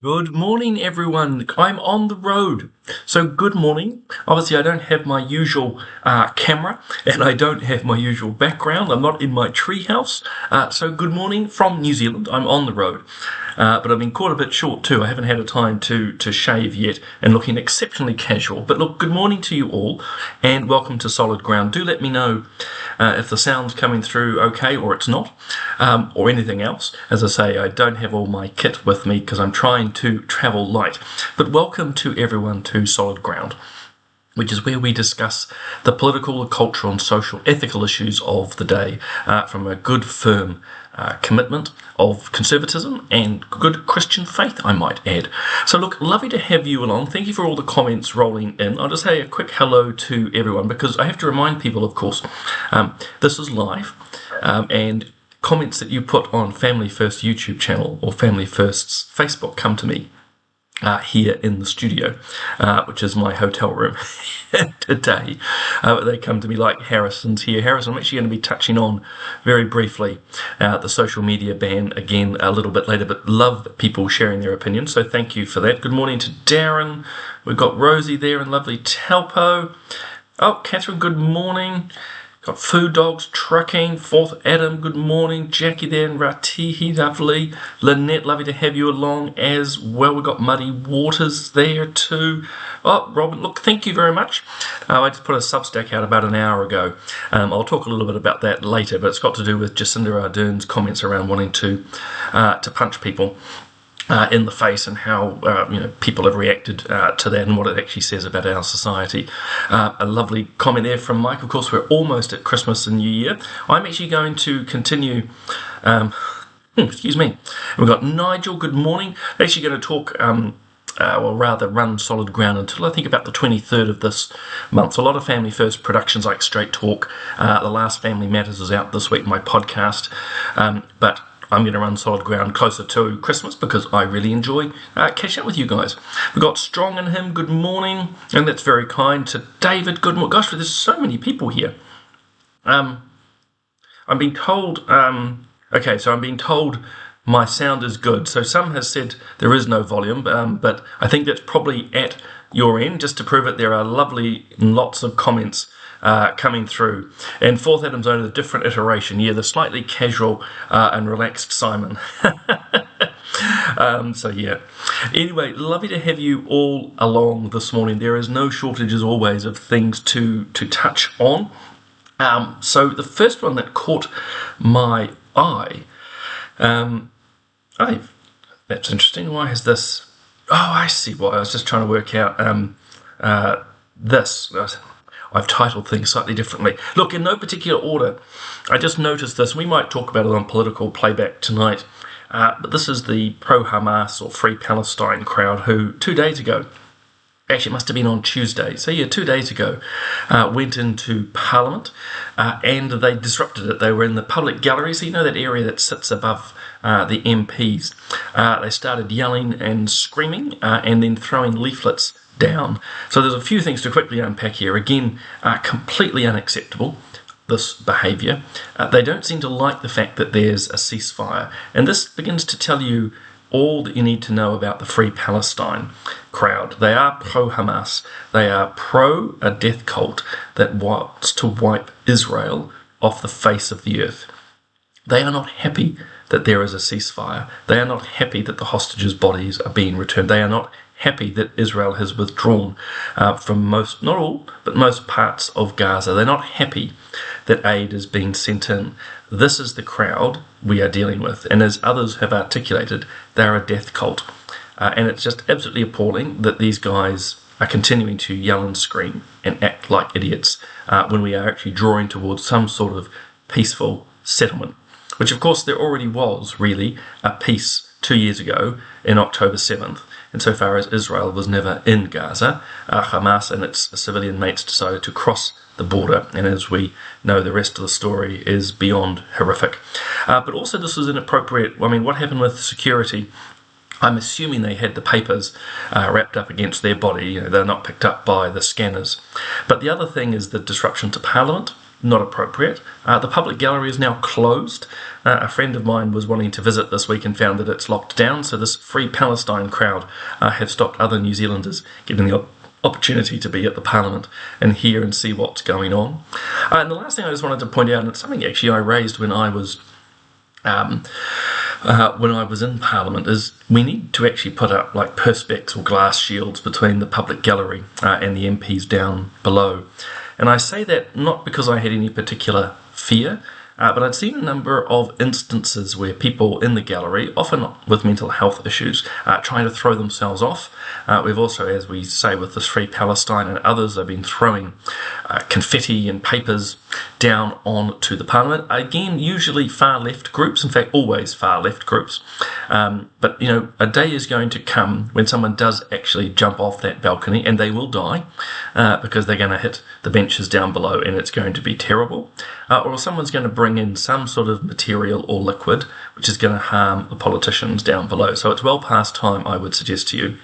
Good morning, everyone. I'm on the road. So, good morning. Obviously, I don't have my usual camera and I don't have my usual background. I'm not in my treehouse. So, good morning from New Zealand. I'm on the road. But I've been caught a bit short too. I haven't had a time to shave yet and looking exceptionally casual. But look, good morning to you all and welcome to Solid Ground. Do let me know if the sound's coming through okay or it's not, or anything else. As I say, I don't have all my kit with me because I'm trying to travel light. But welcome to everyone to Solid Ground, which is where we discuss the political, cultural and social ethical issues of the day from a good, firm commitment of conservatism and good Christian faith, I might add. So look, lovely to have you along. Thank you for all the comments rolling in. I'll just say a quick hello to everyone because I have to remind people, of course, this is live and comments that you put on Family First YouTube channel or Family First's Facebook come to me here in the studio, which is my hotel room today. They come to me like Harrison's here. Harrison, I'm actually going to be touching on very briefly the social media ban again a little bit later, but love people sharing their opinions, so thank you for that. Good morning to Darren. We've got Rosie there and lovely Talpo. Oh, Catherine, good morning. Got Food Dogs Trucking, Fourth Adam, good morning. Jackie there and Ratihi, lovely. Lynette, lovely to have you along as well. We've got Muddy Waters there too. Oh, Robin, look, thank you very much. I just put a Substack out about an hour ago. I'll talk a little bit about that later, but it's got to do with Jacinda Ardern's comments around wanting to punch people in the face and how people have reacted to that and what it actually says about our society. A lovely comment there from Mike. Of course, we're almost at Christmas and New Year. I'm actually going to continue. Excuse me. We've got Nigel. Good morning. Actually going to talk. Or rather run Solid Ground until I think about the 23rd of this month. So a lot of Family First productions like Straight Talk. The Last Family Matters is out this week, my podcast. But I'm going to run Solid Ground closer to Christmas because I really enjoy catching up with you guys. We've got Strong in Him, good morning, and that's very kind to David, good morning. Gosh, there's so many people here. I'm being told, I'm being told my sound is good. So some has said there is no volume, but I think that's probably at your end. Just to prove it, there are lovely lots of comments coming through. And Fourth Adam's only a different iteration. Yeah, the slightly casual and relaxed Simon. So yeah. Anyway, lovely to have you all along this morning. There is no shortage, as always, of things to touch on. So the first one that caught my eye, that's interesting. Why is this? Oh, I see why. I was just trying to work out this. I've titled things slightly differently. Look, in no particular order, I just noticed this. We might talk about it on Political Playback tonight, but this is the pro-Hamas or Free Palestine crowd who 2 days ago, actually it must have been on Tuesday, so yeah, 2 days ago, went into Parliament and they disrupted it. They were in the public gallery, so you know that area that sits above the MPs. They started yelling and screaming and then throwing leaflets down. So there's a few things to quickly unpack here. Again, completely unacceptable, this behaviour. They don't seem to like the fact that there's a ceasefire. And this begins to tell you all that you need to know about the Free Palestine crowd. They are pro-Hamas. They are pro a death cult that wants to wipe Israel off the face of the earth. They are not happy that there is a ceasefire. They are not happy that the hostages' bodies are being returned. They are not happy that Israel has withdrawn from most, not all, but most parts of Gaza. They're not happy that aid is being sent in. This is the crowd we are dealing with. And as others have articulated, they're a death cult. And it's just absolutely appalling that these guys are continuing to yell and scream and act like idiots when we are actually drawing towards some sort of peaceful settlement. Which, of course, there already was, really, a peace 2 years ago in October 7th. Insofar as Israel was never in Gaza, Hamas and its civilian mates decided to cross the border, and as we know, the rest of the story is beyond horrific. But also this was inappropriate. I mean, what happened with security? I'm assuming they had the papers wrapped up against their body. They're not picked up by the scanners. But the other thing is the disruption to Parliament. not appropriate. The public gallery is now closed. A friend of mine was wanting to visit this week and found that it's locked down, so this Free Palestine crowd have stopped other New Zealanders getting the opportunity to be at the Parliament and hear and see what's going on. And the last thing I just wanted to point out, and it's something actually I raised when I was in Parliament, is we need to actually put up like perspex or glass shields between the public gallery and the MPs down below. And I say that not because I had any particular fear, but I'd seen a number of instances where people in the gallery, often with mental health issues, trying to throw themselves off. We've also, as we say with this Free Palestine and others, have been throwing confetti and papers down onto the Parliament. Again, usually far left groups, in fact always far left groups. But a day is going to come when someone does actually jump off that balcony, and they will die because they're going to hit the benches down below and it's going to be terrible. Or someone's going to bring in some sort of material or liquid which is going to harm the politicians down below. So it's well past time, I would suggest to you,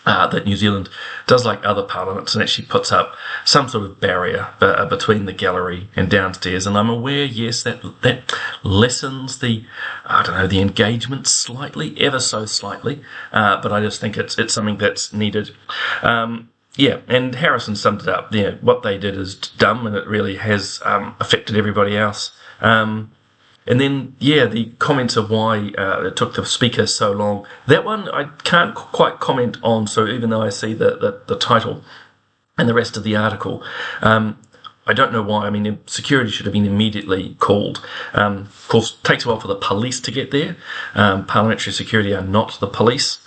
that New Zealand does like other parliaments and actually puts up some sort of barrier between the gallery and downstairs. And I'm aware, yes, that lessens the engagement slightly, ever so slightly, but I just think it's something that's needed. Yeah, and Harrison summed it up. Yeah, what they did is dumb, and it really has affected everybody else. And then, the comments of why it took the speaker so long. That one I can't quite comment on, so even though I see the title and the rest of the article, I don't know why. I mean, security should have been immediately called. Of course, it takes a while for the police to get there. Parliamentary security are not the police.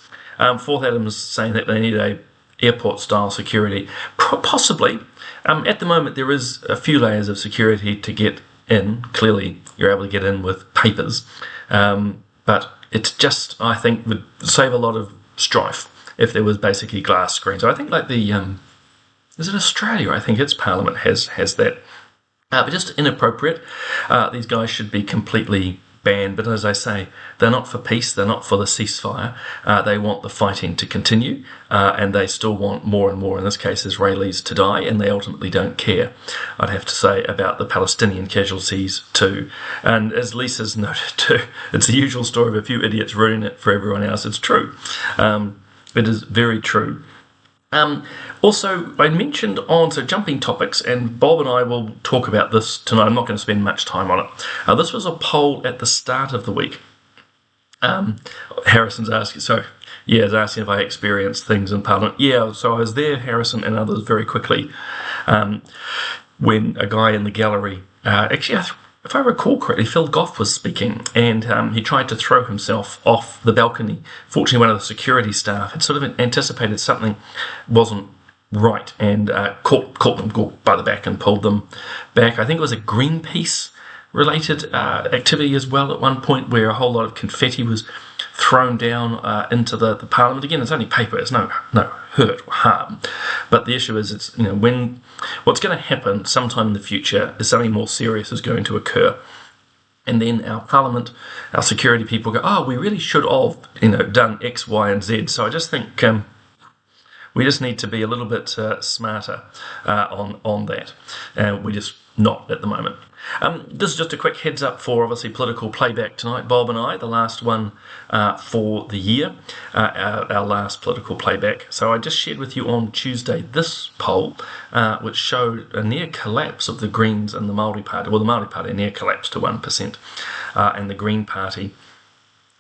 Fourth Adams saying that they need a airport-style security. Possibly. At the moment, there is a few layers of security to get in. Clearly, you're able to get in with papers. But it's just, I think, would save a lot of strife if there was basically glass screens. So I think like the... is it Australia? I think its parliament has that. But just inappropriate. These guys should be completely banned. But as I say, they're not for peace. They're not for the ceasefire. They want the fighting to continue. And they still want more and more, in this case, Israelis to die. And they ultimately don't care, I'd have to say, about the Palestinian casualties too. And as Lisa's noted too, it's the usual story of a few idiots ruining it for everyone else. It's true. It is very true. Also, I mentioned so jumping topics, and Bob and I will talk about this tonight. I'm not going to spend much time on it. This was a poll at the start of the week. Harrison's asking, is asking if I experienced things in Parliament. Yeah, so I was there, Harrison and others, very quickly, when a guy in the gallery, if I recall correctly, Phil Goff was speaking, and he tried to throw himself off the balcony. Fortunately, one of the security staff had sort of anticipated something wasn't right and caught them by the back and pulled them back. I think it was a Greenpeace-related activity as well at one point, where a whole lot of confetti was thrown down into the Parliament. Again, it's only paper. It's no hurt or harm. But the issue is, it's when what's going to happen sometime in the future is something more serious is going to occur. And then our Parliament, our security people go, we really should have done X, Y, and Z. So I just think we just need to be a little bit smarter on that. And we're just not at the moment. This is just a quick heads up for obviously political playback tonight. Bob and I, the last one for the year, our last political playback. So I just shared with you on Tuesday this poll, which showed a near collapse of the Greens and the Māori Party. Well, the Māori Party near collapsed to 1%, and the Green Party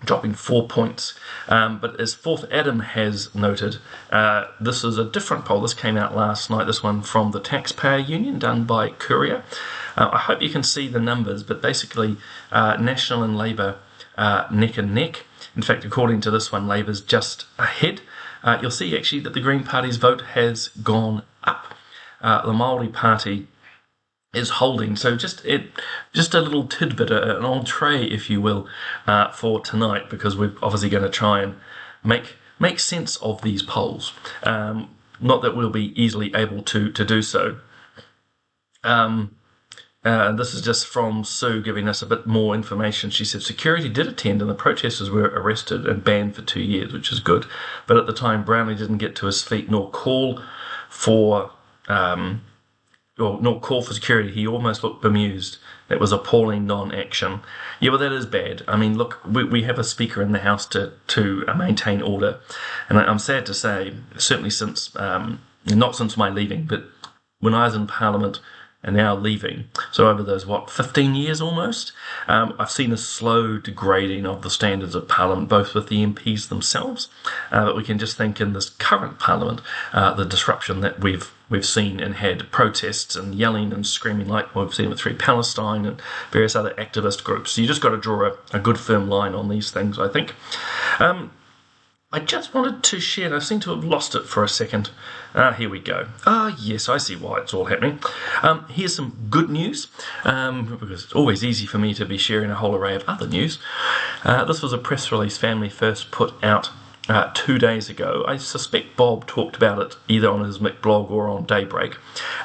dropping 4 points. But as Fourth Adam has noted, this is a different poll. This came out last night, this one from the Taxpayer Union, done by Courier. I hope you can see the numbers, but basically National and Labour neck and neck. In fact, according to this one, Labour's just ahead. You'll see actually that the Green Party's vote has gone up. The Māori Party is holding. So just a little tidbit, an entree, if you will, for tonight, because we're obviously going to try and make sense of these polls. Not that we'll be easily able to do so. This is just from Sue giving us a bit more information. She said security did attend and the protesters were arrested and banned for 2 years, which is good. But at the time, Brownlee didn't get to his feet nor call for or not call for security, he almost looked bemused. That was appalling non-action. Yeah, well, that is bad. I mean, look, we have a speaker in the House to maintain order, and I'm sad to say, certainly since not since my leaving, but when I was in Parliament and now leaving, so over those 15 years almost, I've seen a slow degrading of the standards of Parliament, both with the MPs themselves, but we can just think in this current Parliament, the disruption that we've seen and had protests and yelling and screaming like we've seen with Free Palestine and various other activist groups. So you just got to draw a good firm line on these things, I think. I just wanted to share, and I seem to have lost it for a second. Here we go. Yes, I see why it's all happening. Here's some good news, because it's always easy for me to be sharing a whole array of other news. This was a press release Family First put out 2 days ago. I suspect Bob talked about it either on his Mick blog or on Daybreak,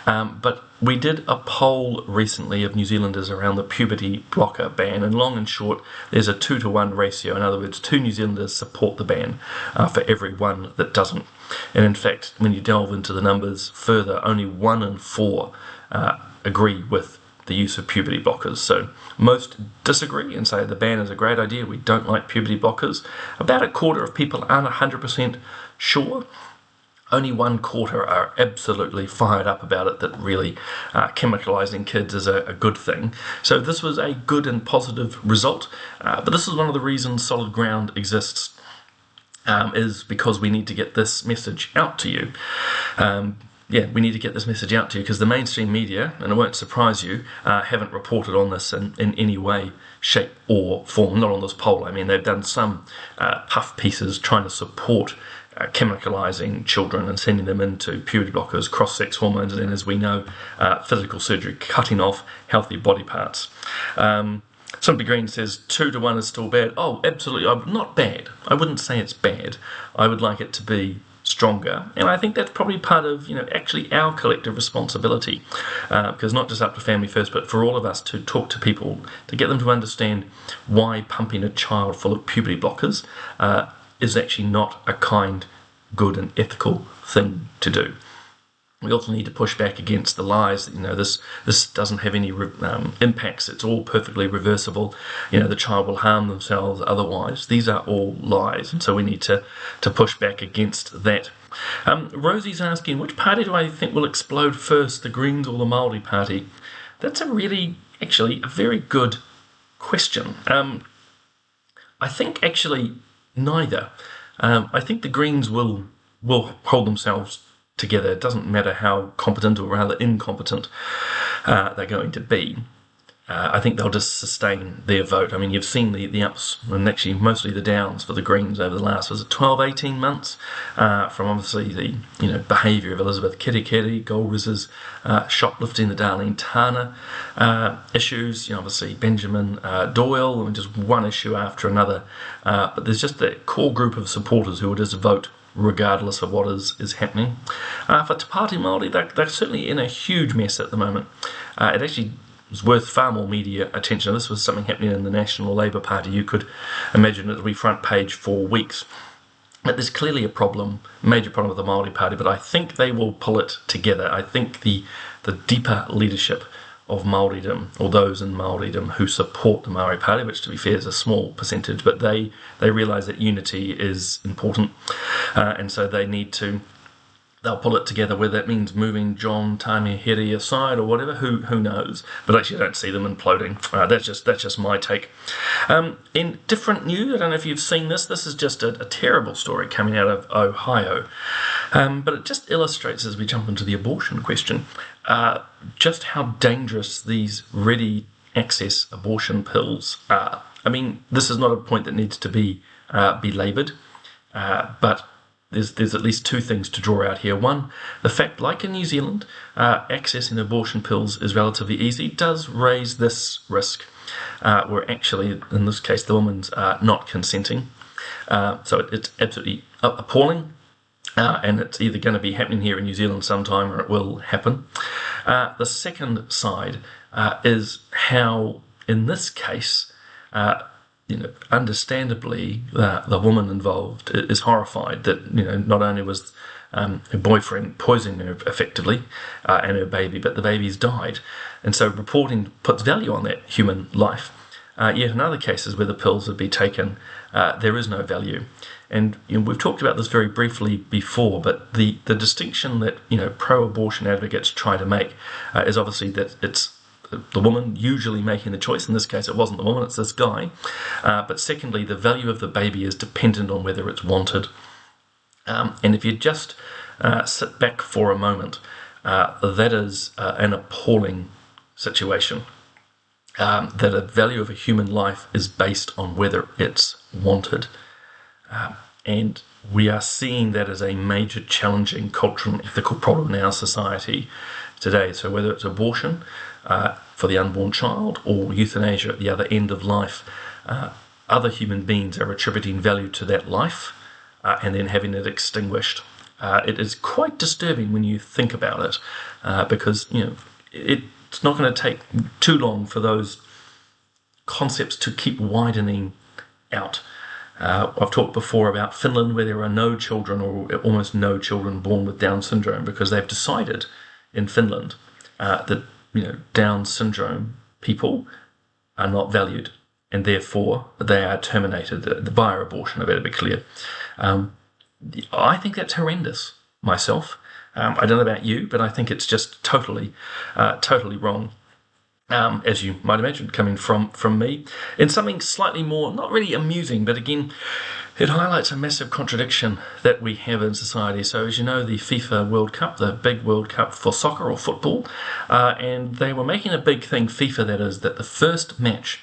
but we did a poll recently of New Zealanders around the puberty blocker ban, and long and short, there's a 2-to-1 ratio. In other words, 2 New Zealanders support the ban for every one that doesn't. And in fact, when you delve into the numbers further, only 1 in 4 agree with the use of puberty blockers. So most disagree and say the ban is a great idea, we don't like puberty blockers. About a quarter of people aren't 100% sure. Only 1/4 are absolutely fired up about it, that really chemicalising kids is a good thing. So this was a good and positive result, but this is one of the reasons Solid Ground exists, is because we need to get this message out to you. We need to get this message out to you because the mainstream media, and it won't surprise you, haven't reported on this in any way, shape or form. Not on this poll. I mean, they've done some puff pieces trying to support chemicalising children and sending them into puberty blockers, cross-sex hormones, and then, as we know, physical surgery, cutting off healthy body parts. Simply Green says 2-to-1 is still bad. Oh, absolutely. Not bad. I wouldn't say it's bad. I would like it to be stronger, and I think that's probably part of actually our collective responsibility, because not just up to Family First, but for all of us to talk to people, to get them to understand why pumping a child full of puberty blockers is actually not a kind, good and ethical thing to do. We also need to push back against the lies that this doesn't have any impacts. It's all perfectly reversible. The child will harm themselves otherwise. These are all lies, and so we need to push back against that. Rosie's asking, which party do I think will explode first, the Greens or the Māori Party? That's actually a very good question. I think actually neither. I think the Greens will hold themselves together. It doesn't matter how competent or rather incompetent they're going to be. I think they'll just sustain their vote. I mean, you've seen the ups and actually mostly the downs for the Greens over the last 12-18 months, from obviously the behaviour of Elizabeth Kirikiri, Goldriz's shoplifting, the Darlene Tana issues, obviously Benjamin Doyle, and just one issue after another. But there's just a core group of supporters who will just vote regardless of what is happening. For Te Pāti Māori, they're certainly in a huge mess at the moment. It actually was worth far more media attention. This was something happening in the National Labour Party. You could imagine it would be front page for weeks. But there's clearly a major problem with the Māori Party, but I think they will pull it together. I think the deeper leadership of Māoridom, or those in Māoridom who support the Māori Party, which to be fair is a small percentage, but they realise that unity is important, and so they'll pull it together, whether that means moving John Tamihere aside or whatever, who knows. But actually I don't see them imploding. That's just my take. In different news, I don't know if you've seen this is just a terrible story coming out of Ohio. But it just illustrates, as we jump into the abortion question, just how dangerous these ready access abortion pills are. I mean, this is not a point that needs to be belaboured, but there's at least two things to draw out here. One, the fact, like in New Zealand, accessing abortion pills is relatively easy, does raise this risk, where actually, in this case, the woman's not consenting. So it's absolutely appalling, and it's either going to be happening here in New Zealand sometime or it will happen. The second side is how, in this case, understandably, the woman involved is horrified that not only was her boyfriend poisoning her effectively and her baby, but the baby's died, and so reporting puts value on that human life. Yet in other cases where the pills would be taken, there is no value. And we've talked about this very briefly before, but the distinction that pro-abortion advocates try to make is obviously that it's the woman usually making the choice. In this case, it wasn't the woman, it's this guy. But secondly, the value of the baby is dependent on whether it's wanted. And if you just sit back for a moment, that is an appalling situation. That the value of a human life is based on whether it's wanted. And we are seeing that as a major challenging cultural and ethical problem in our society today. So whether it's abortion for the unborn child or euthanasia at the other end of life, other human beings are attributing value to that life and then having it extinguished. It is quite disturbing when you think about it, because it's not going to take too long for those concepts to keep widening out. I've talked before about Finland, where there are no children or almost no children born with Down syndrome, because they've decided in Finland that Down syndrome people are not valued, and therefore they are terminated via abortion. I better be clear. I think that's horrendous myself. I don't know about you, but I think it's just totally wrong. As you might imagine, coming from me, in something slightly more, not really amusing, but again, it highlights a massive contradiction that we have in society. So as you know, the FIFA World Cup, the big World Cup for soccer or football, and they were making a big thing, FIFA that is, that the first match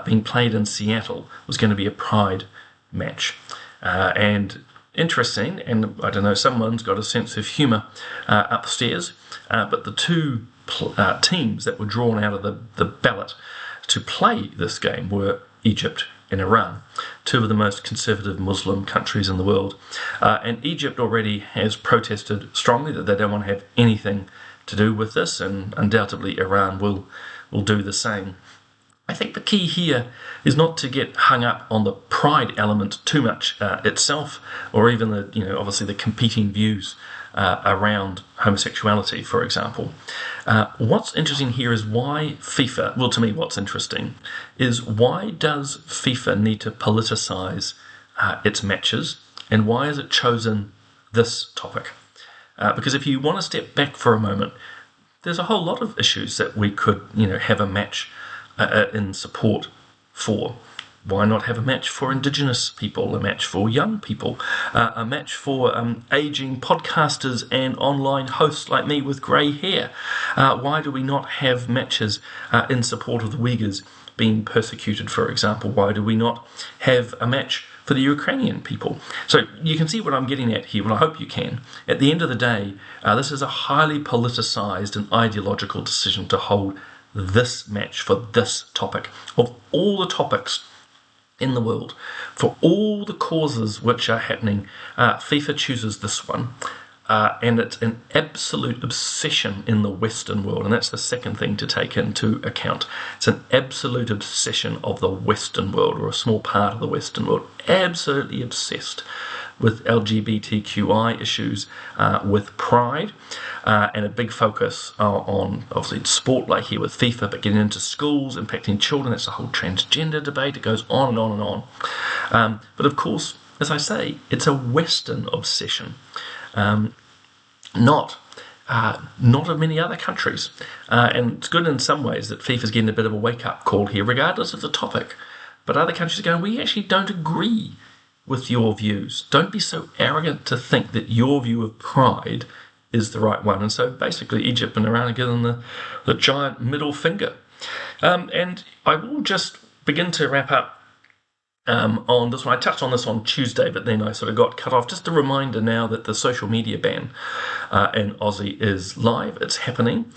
being played in Seattle was going to be a pride match. And interesting, and I don't know, someone's got a sense of humour upstairs, but the two teams that were drawn out of the ballot to play this game were Egypt and Iran, two of the most conservative Muslim countries in the world. And Egypt already has protested strongly that they don't want to have anything to do with this, and undoubtedly Iran will do the same. I think the key here is not to get hung up on the pride element too much itself, or even obviously the competing views around homosexuality, for example. What's interesting here is why FIFA, well, to me what's interesting is why does FIFA need to politicise its matches, and why has it chosen this topic? Because if you want to step back for a moment, there's a whole lot of issues that we could have a match in support for. Why not have a match for Indigenous people, a match for young people, a match for ageing podcasters and online hosts like me with grey hair? Why do we not have matches in support of the Uyghurs being persecuted, for example? Why do we not have a match for the Ukrainian people? So you can see what I'm getting at here. Well, I hope you can. At the end of the day, this is a highly politicised and ideological decision to hold this match for this topic. Of all the topics in the world, for all the causes which are happening, FIFA chooses this one. And it's an absolute obsession in the Western world, and that's the second thing to take into account. It's an absolute obsession of the Western world, or a small part of the Western world, absolutely obsessed with LGBTQI issues, with pride, and a big focus on, obviously, sport, like here with FIFA, but getting into schools, impacting children. That's the whole transgender debate. It goes on and on and on. But of course, as I say, it's a Western obsession, not of many other countries. And it's good in some ways that FIFA's getting a bit of a wake-up call here, regardless of the topic. But other countries are going, we actually don't agree with your views. Don't be so arrogant to think that your view of pride is the right one. And so basically Egypt and Iran are given the giant middle finger. And I will just begin to wrap up on this one. I touched on this on Tuesday, but then I sort of got cut off. Just a reminder now that the social media ban in Aussie is live. It's happening.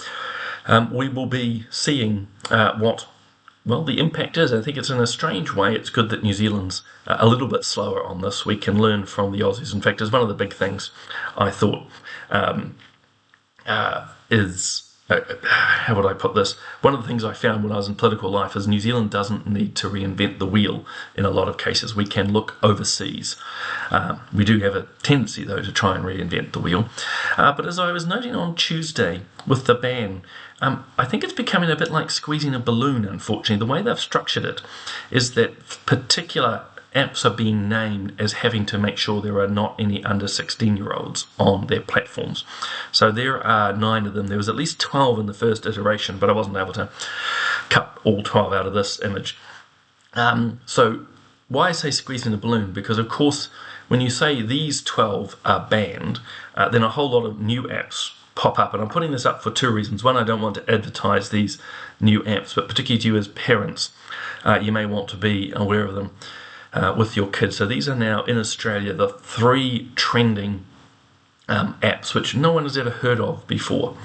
We will be seeing what the impact is. I think it's in a strange way. It's good that New Zealand's a little bit slower on this. We can learn from the Aussies. In fact, it's one of the big things I thought is how would I put this? One of the things I found when I was in political life is New Zealand doesn't need to reinvent the wheel in a lot of cases. We can look overseas. We do have a tendency, though, to try and reinvent the wheel. But as I was noting on Tuesday with the ban, I think it's becoming a bit like squeezing a balloon, unfortunately. The way they've structured it is that particular apps are being named as having to make sure there are not any under 16-year-olds on their platforms. So there are 9 of them. There was at least 12 in the first iteration, but I wasn't able to cut all 12 out of this image. So why I say squeezing the balloon? Because, of course, when you say these 12 are banned, then a whole lot of new apps pop up. And I'm putting this up for 2 reasons. One, I don't want to advertise these new apps, but particularly to you as parents, you may want to be aware of them with your kids. So these are now in Australia the 3 trending apps which no one has ever heard of before.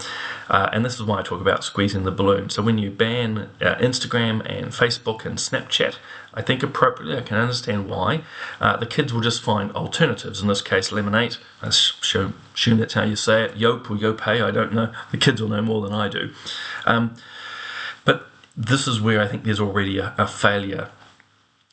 And this is why I talk about squeezing the balloon. So when you ban Instagram and Facebook and Snapchat, I think appropriately, I can understand why, the kids will just find alternatives. In this case, Lemonade. I assume that's how you say it. Yope or Yopay, I don't know. The kids will know more than I do. But this is where I think there's already a failure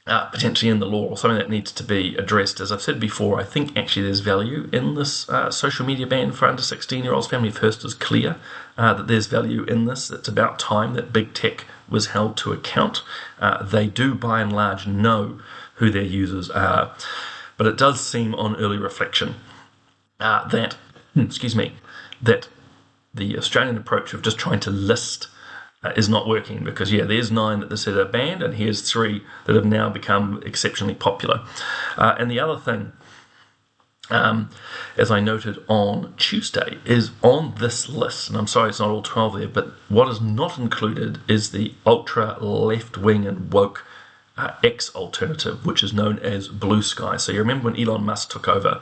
potentially in the law, or something that needs to be addressed. As I've said before, I think actually there's value in this social media ban for under 16-year-olds. Family First is clear that there's value in this. It's about time that big tech was held to account. They do, by and large, know who their users are. But it does seem, on early reflection, that the Australian approach of just trying to list is not working, because there's 9 that they said are banned, and here's 3 that have now become exceptionally popular. And the other thing, as I noted on Tuesday, is on this list, and I'm sorry it's not all 12 there, but what is not included is the ultra left-wing and woke X alternative, which is known as Blue Sky. So you remember when Elon Musk took over,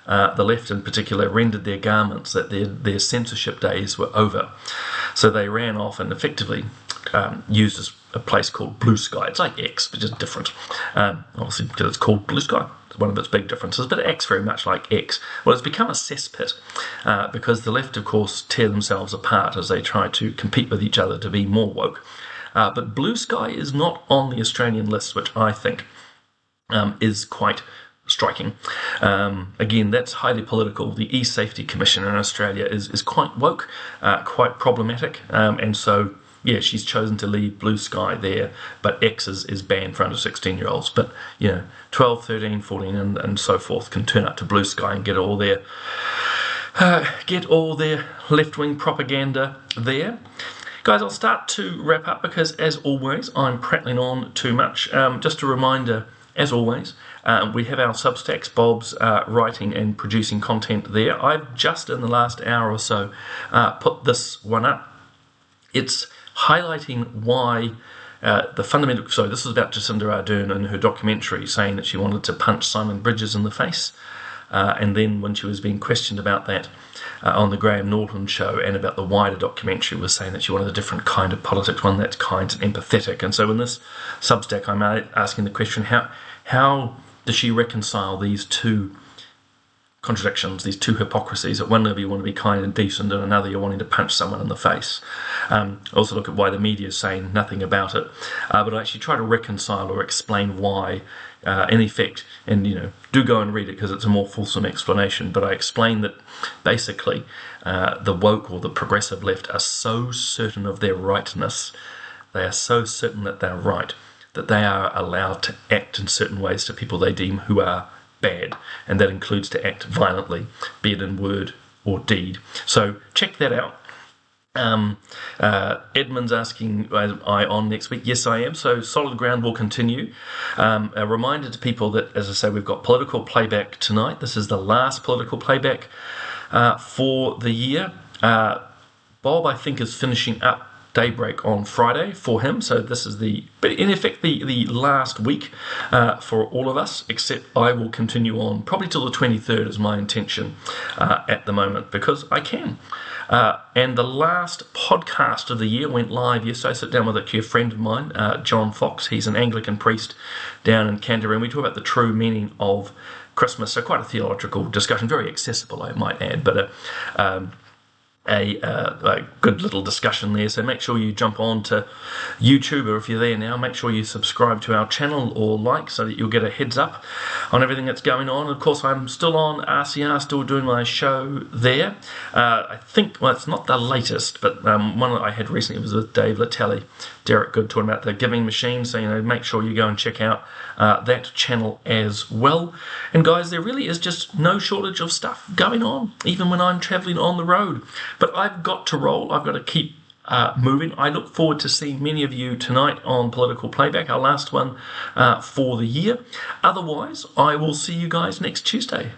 the left in particular rendered their garments that their censorship days were over. So they ran off and effectively used a place called Blue Sky. It's like X, but just different. Obviously, because it's called Blue Sky. It's one of its big differences, but X very much like X. Well, it's become a cesspit because the left, of course, tear themselves apart as they try to compete with each other to be more woke. But Blue Sky is not on the Australian list, which I think is quite striking. Again, that's highly political. The E-Safety Commission in Australia is quite woke, quite problematic, and so she's chosen to leave Blue Sky there, but X is banned for under 16-year-olds. But 12, 13, 14 and so forth can turn up to Blue Sky and get all their left-wing propaganda there. Guys, I'll start to wrap up because, as always, I'm prattling on too much. Just a reminder, as always, we have our Substacks. Bob's writing and producing content there. I've just in the last hour or so put this one up. It's highlighting why the fundamental... So this is about Jacinda Ardern and her documentary saying that she wanted to punch Simon Bridges in the face. And then when she was being questioned about that on the Graham Norton show and about the wider documentary, was saying that she wanted a different kind of politics, one that's kind and empathetic. And so in this Substack, I'm asking the question, how does she reconcile these 2 contradictions, these 2 hypocrisies? At one level you want to be kind and decent, and another you're wanting to punch someone in the face. Also look at why the media is saying nothing about it. But I actually try to reconcile or explain why, in effect, and do go and read it because it's a more fulsome explanation, but I explain that basically the woke or the progressive left are so certain of their rightness, they are so certain that they're right, that they are allowed to act in certain ways to people they deem who are bad, and that includes to act violently, be it in word or deed. So check that out. Edmund's asking, am I on next week? Yes, I am. So Solid Ground will continue. A reminder to people that, as I say, we've got political playback tonight. This is the last political playback for the year. Bob, I think, is finishing up Daybreak on Friday for him, so this is in effect the last week for all of us, except I will continue on probably till the 23rd is my intention at the moment, because I can. And the last podcast of the year went live yesterday. I sit down with a friend of mine, John Fox. He's an Anglican priest down in Canterbury, and we talk about the true meaning of Christmas, so quite a theological discussion, very accessible, I might add, but a good little discussion there. So make sure you jump on to YouTube, or if you're there now, make sure you subscribe to our channel or like, so that you'll get a heads up on everything that's going on. Of course, I'm still on RCR, still doing my show there. I think, well, it's not the latest, but one that I had recently was with Dave Latelli, Derek Good, talking about the giving machine. So, make sure you go and check out that channel as well. And guys, there really is just no shortage of stuff going on, even when I'm traveling on the road. But I've got to roll. I've got to keep moving. I look forward to seeing many of you tonight on Political Playback, our last one for the year. Otherwise, I will see you guys next Tuesday.